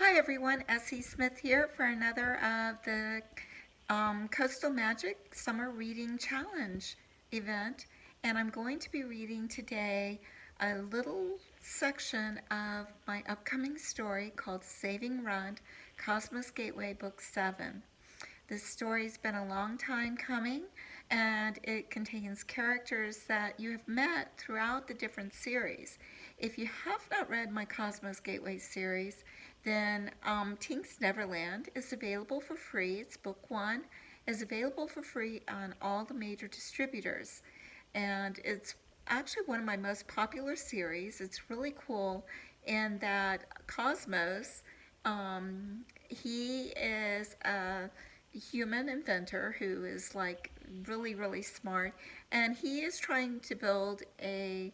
Hi everyone, S.E. Smith here for another of the Coastal Magic Summer Reading Challenge event. And I'm going to be reading today a little section of my upcoming story called Saving Runt, Cosmos Gateway Book 7. This story's been a long time coming, and it contains characters that you have met throughout the different series. If you have not read my Cosmos Gateway series, then Tink's Neverland is available for free. It's book one, is available for free on all the major distributors. And it's actually one of my most popular series. It's really cool in that Cosmos, he is a human inventor who is like really, really smart, and he is trying to build a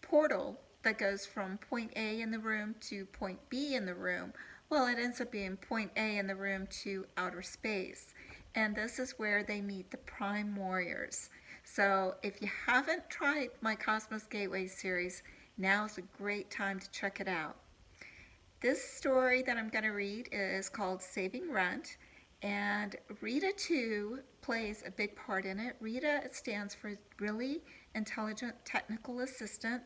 portal that goes from point A in the room to point B in the room. Well, it ends up being point A in the room to outer space. And this is where they meet the Prime Warriors. So if you haven't tried my Cosmos Gateway series, now's a great time to check it out. This story that I'm going to read is called Saving Runt, and Rita, too, plays a big part in it. Rita stands for Really Intelligent Technical Assistant,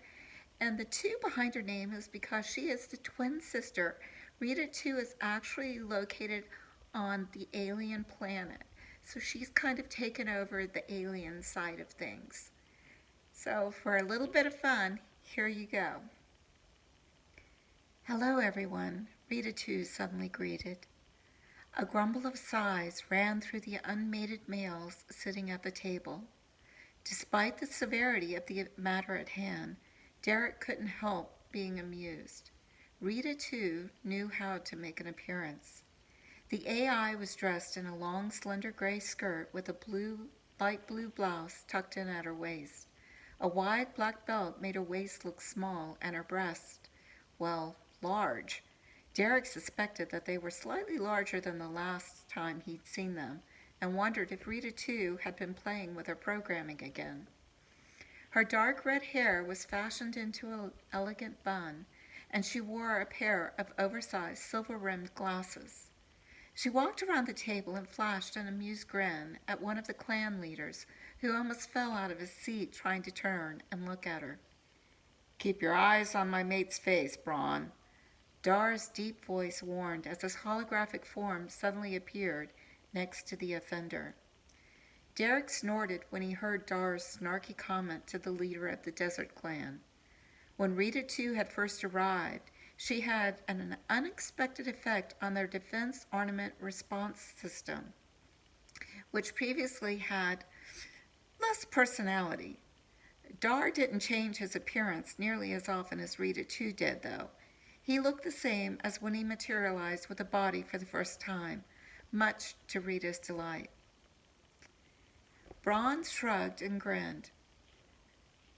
and the 2 behind her name is because she is the twin sister. Rita, too, is actually located on the alien planet, so she's kind of taken over the alien side of things. So for a little bit of fun, here you go. "Hello, everyone," Rita, too, suddenly greeted. A grumble of sighs ran through the unmated males sitting at the table. Despite the severity of the matter at hand, Derek couldn't help being amused. Rita, too, knew how to make an appearance. The AI was dressed in a long, slender gray skirt with a light blue blouse tucked in at her waist. A wide black belt made her waist look small and her breasts, well, large. Derek suspected that they were slightly larger than the last time he'd seen them, and wondered if Rita, too, had been playing with her programming again. Her dark red hair was fashioned into an elegant bun, and she wore a pair of oversized silver-rimmed glasses. She walked around the table and flashed an amused grin at one of the clan leaders, who almost fell out of his seat trying to turn and look at her. "Keep your eyes on my mate's face, Braun," Dar's deep voice warned as his holographic form suddenly appeared next to the offender. Derek snorted when he heard Dar's snarky comment to the leader of the desert clan. When Rita, too, had first arrived, she had an unexpected effect on their defense ornament response system, which previously had less personality. Dar didn't change his appearance nearly as often as Rita, too, did, though. He looked the same as when he materialized with a body for the first time, much to Rita's delight. Braun shrugged and grinned,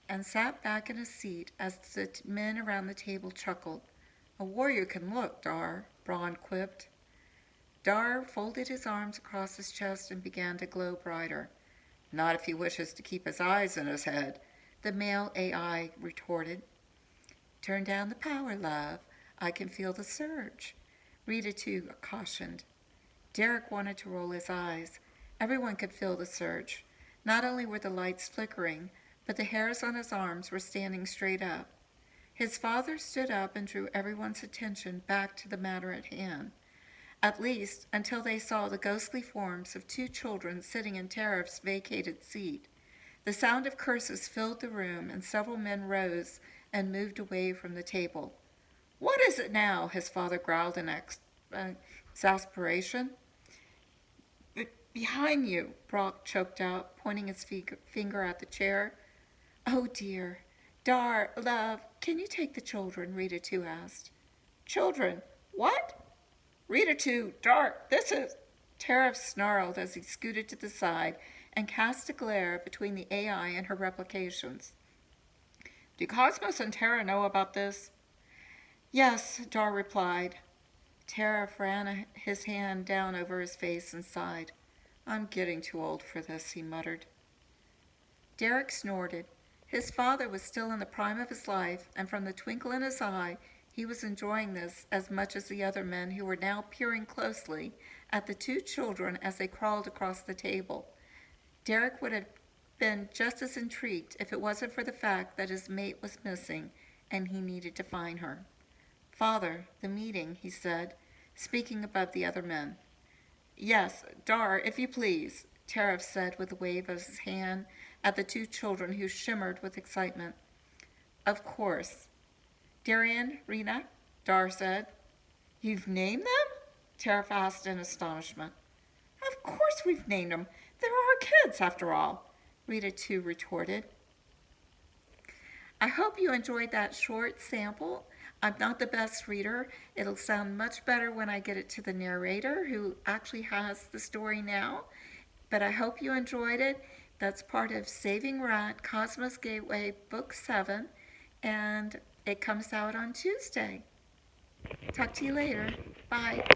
and sat back in his seat as the men around the table chuckled. "A warrior can look, Dar," Braun quipped. Dar folded his arms across his chest and began to glow brighter. "Not if he wishes to keep his eyes in his head," the male AI retorted. "Turn down the power, love. I can feel the surge," Rita, too, cautioned. Derek wanted to roll his eyes. Everyone could feel the surge. Not only were the lights flickering, but the hairs on his arms were standing straight up. His father stood up and drew everyone's attention back to the matter at hand, at least until they saw the ghostly forms of 2 children sitting in Tariff's vacated seat. The sound of curses filled the room, and several men rose and moved away from the table. "What is it now?" his father growled in exasperation. "Behind you," Brock choked out, pointing his finger at the chair. "Oh dear. Dar, love, can you take the children?" Rita, too, asked. "Children? What?" "Rita, too, Dar, this is..." Tariff snarled as he scooted to the side and cast a glare between the AI and her replications. "Do Cosmos and Terra know about this?" "Yes," Dar replied. Tariff ran his hand down over his face and sighed. "I'm getting too old for this," he muttered. Derek snorted. His father was still in the prime of his life, and from the twinkle in his eye, He was enjoying this as much as the other men who were now peering closely at the two children as they crawled across the table. Derek would have been just as intrigued if it wasn't for the fact that his mate was missing and he needed to find her. "Father, the meeting," he said, speaking above the other men. "Yes, Dar, if you please," Tariff said with a wave of his hand at the two children who shimmered with excitement. "Of course." "Darian, Rena," Dar said. "You've named them?" Tariff asked in astonishment. "Of course we've named them. They're our kids, after all," Rita too retorted. I hope you enjoyed that short sample. I'm not the best reader. It'll sound much better when I get it to the narrator, who actually has the story now. But I hope you enjoyed it. That's part of Saving Runt, Cosmos Gateway, Book 7, and it comes out on Tuesday. Talk to you later. Bye.